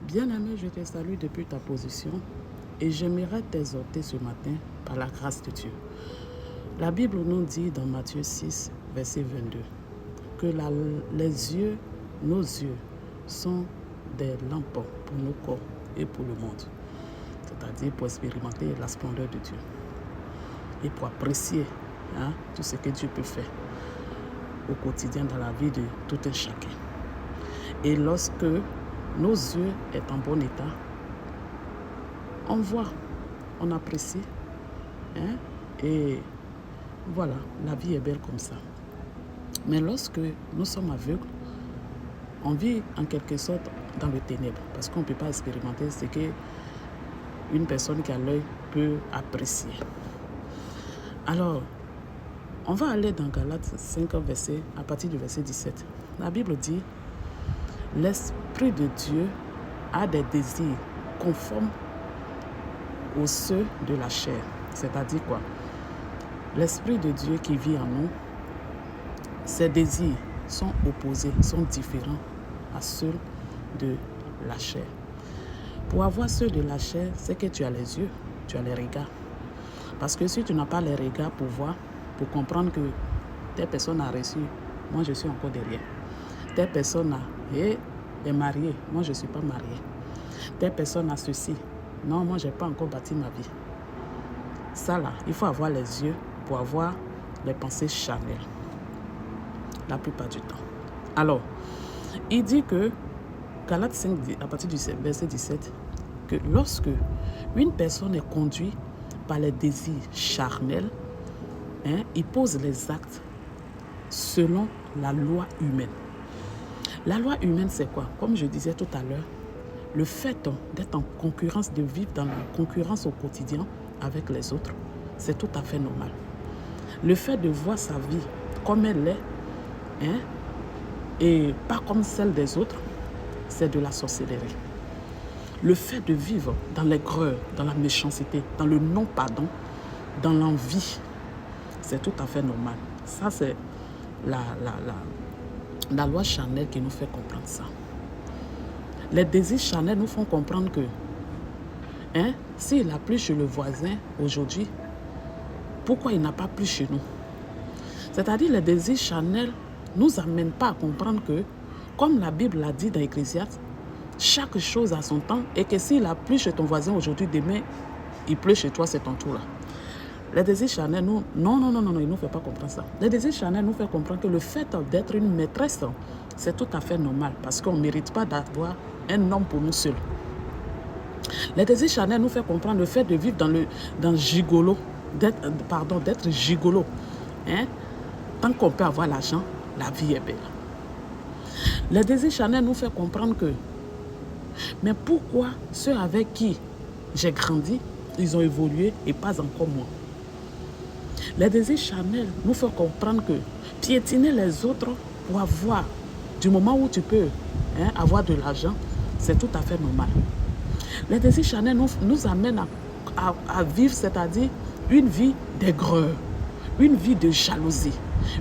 Bien-aimé, je te salue depuis ta position et j'aimerais t'exhorter ce matin par la grâce de Dieu. La Bible nous dit dans Matthieu 6, verset 22, que nos yeux sont des lampes pour nos corps et pour le monde. C'est-à-dire pour expérimenter la splendeur de Dieu et pour apprécier tout ce que Dieu peut faire au quotidien dans la vie de tout un chacun. Et lorsque nos yeux sont en bon état, on voit, on apprécie, et voilà, la vie est belle comme ça. Mais lorsque nous sommes aveugles, on vit en quelque sorte dans le ténèbre, parce qu'on ne peut pas expérimenter ce qu'une personne qui a l'œil peut apprécier. Alors, on va aller dans Galates 5, à partir du verset 17. La Bible dit: l'Esprit de Dieu a des désirs conformes aux ceux de la chair. C'est-à-dire quoi? L'Esprit de Dieu qui vit en nous, ses désirs sont opposés, sont différents à ceux de la chair. Pour avoir ceux de la chair, c'est que tu as les yeux, tu as les regards. Parce que si tu n'as pas les regards pour voir, pour comprendre que telle personne a reçu, moi je suis encore derrière. Telle personne est mariée, moi je ne suis pas mariée. Telle personne a ceci, non, moi je n'ai pas encore bâti ma vie. Ça là, il faut avoir les yeux pour avoir les pensées charnelles. La plupart du temps. Alors, il dit que, Galates 5, à partir du verset 17, que lorsque une personne est conduite par les désirs charnels, il pose les actes selon la loi humaine. La loi humaine, c'est quoi? Comme je disais tout à l'heure, le fait d'être en concurrence, de vivre dans la concurrence au quotidien avec les autres, c'est tout à fait normal. Le fait de voir sa vie comme elle est, et pas comme celle des autres, c'est de la sorcellerie. Le fait de vivre dans l'aigreur, dans la méchanceté, dans le non-pardon, dans l'envie, c'est tout à fait normal. Ça, c'est la loi charnelle qui nous fait comprendre ça. Les désirs charnels nous font comprendre que s'il a plu chez le voisin aujourd'hui, pourquoi il n'a pas plu chez nous? C'est-à-dire les désirs charnels ne nous amènent pas à comprendre que, comme la Bible l'a dit dans Ecclésiaste, chaque chose a son temps et que s'il a plu chez ton voisin aujourd'hui, demain, il pleut chez toi, c'est ton tour là. Les désirs charnels, non, il ne nous fait pas comprendre ça. Les désirs charnels nous fait comprendre que le fait d'être une maîtresse, c'est tout à fait normal parce qu'on ne mérite pas d'avoir un homme pour nous seuls. Les désirs charnels nous fait comprendre le fait de vivre dans gigolo, d'être gigolo. Tant qu'on peut avoir l'argent, la vie est belle. Les désirs charnels nous fait comprendre que, mais pourquoi ceux avec qui j'ai grandi, ils ont évolué et pas encore moi? Les désirs charnels nous font comprendre que piétiner les autres pour avoir, du moment où tu peux avoir de l'argent, c'est tout à fait normal. Les désirs charnels nous amènent à vivre, c'est-à-dire une vie d'aigreur, une vie de jalousie,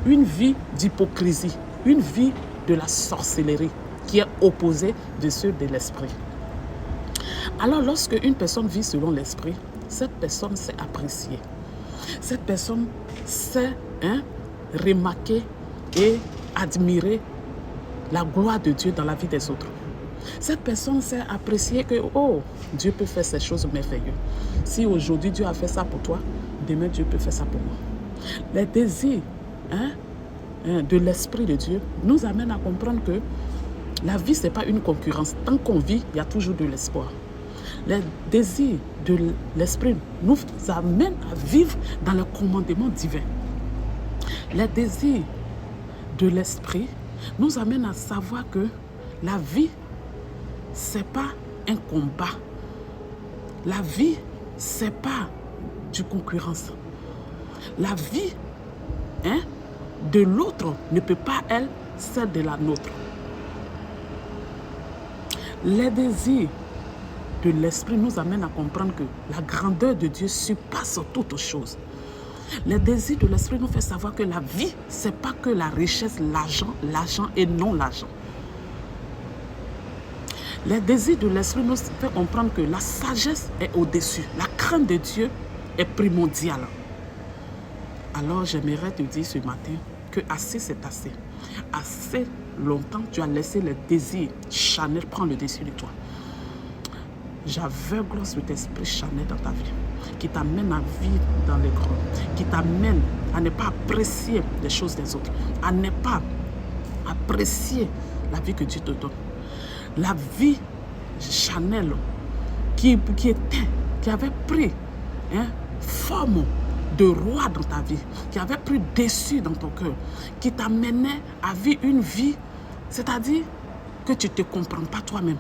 une vie d'hypocrisie, une vie de la sorcellerie qui est opposée de ceux de l'esprit. Alors lorsque une personne vit selon l'esprit, cette personne sait apprécier. Cette personne sait remarquer et admirer la gloire de Dieu dans la vie des autres. Cette personne sait apprécier que, Dieu peut faire ces choses merveilleuses. Si aujourd'hui Dieu a fait ça pour toi, demain Dieu peut faire ça pour moi. Les désirs de l'Esprit de Dieu nous amènent à comprendre que la vie, ce n'est pas une concurrence. Tant qu'on vit, il y a toujours de l'espoir. Les désirs de l'Esprit nous amènent à vivre dans le commandement divin. Les désirs de l'Esprit nous amènent à savoir que la vie, ce n'est pas un combat. La vie, ce n'est pas du concurrence. La vie de l'autre ne peut pas être celle de la nôtre. Les désirs de l'esprit nous amènent à comprendre que la grandeur de Dieu surpasse toutes choses. Les désirs de l'esprit nous font savoir que la vie, ce n'est pas que la richesse, l'argent et non l'argent. Les désirs de l'esprit nous fait comprendre que la sagesse est au-dessus. La crainte de Dieu est primordiale. Alors j'aimerais te dire ce matin que assez c'est assez. Assez longtemps tu as laissé les désirs charnels prendre le dessus de toi. J'aveugle cet esprit charnel dans ta vie, qui t'amène à vivre dans les grottes, qui t'amène à ne pas apprécier les choses des autres, à ne pas apprécier la vie que Dieu te donne. La vie charnelle qui avait pris forme de roi dans ta vie, qui avait pris dessus dans ton cœur, qui t'amenait à vivre une vie, c'est-à-dire que tu ne te comprends pas toi-même.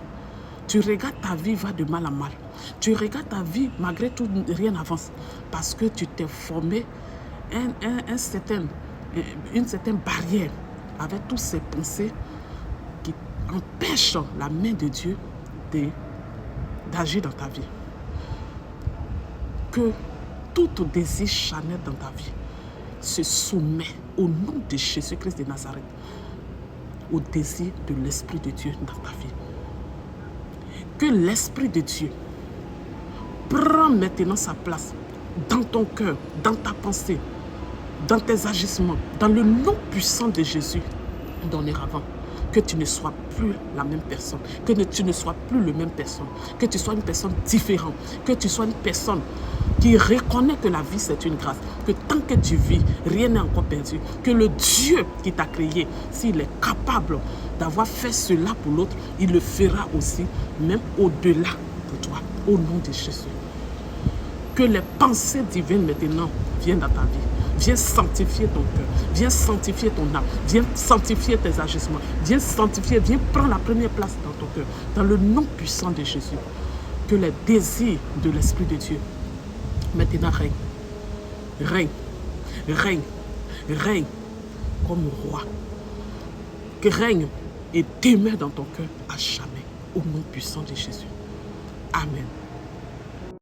Tu regardes ta vie va de mal à mal. Tu regardes ta vie, malgré tout, rien n'avance. Parce que tu t'es formé une certaine barrière avec toutes ces pensées qui empêchent la main de Dieu d'agir dans ta vie. Que tout désir charnel dans ta vie se soumet au nom de Jésus-Christ de Nazareth au désir de l'Esprit de Dieu dans ta vie. Que l'Esprit de Dieu prend maintenant sa place dans ton cœur, dans ta pensée, dans tes agissements, dans le nom puissant de Jésus, dorénavant. Que tu ne sois plus la même personne, que tu ne sois plus la même personne, que tu sois une personne différente, que tu sois une personne qui reconnaît que la vie c'est une grâce, que tant que tu vis, rien n'est encore perdu, que le Dieu qui t'a créé, s'il est capable d'avoir fait cela pour l'autre, il le fera aussi, même au-delà de toi, au nom de Jésus. Que les pensées divines maintenant viennent dans ta vie. Viens sanctifier ton cœur, viens sanctifier ton âme, viens sanctifier tes agissements, viens sanctifier, viens prendre la première place dans ton cœur, dans le nom puissant de Jésus. Que les désirs de l'Esprit de Dieu maintenant règnent, règnent, règnent, règnent comme roi. Que règne et demeure dans ton cœur à jamais, au nom puissant de Jésus. Amen.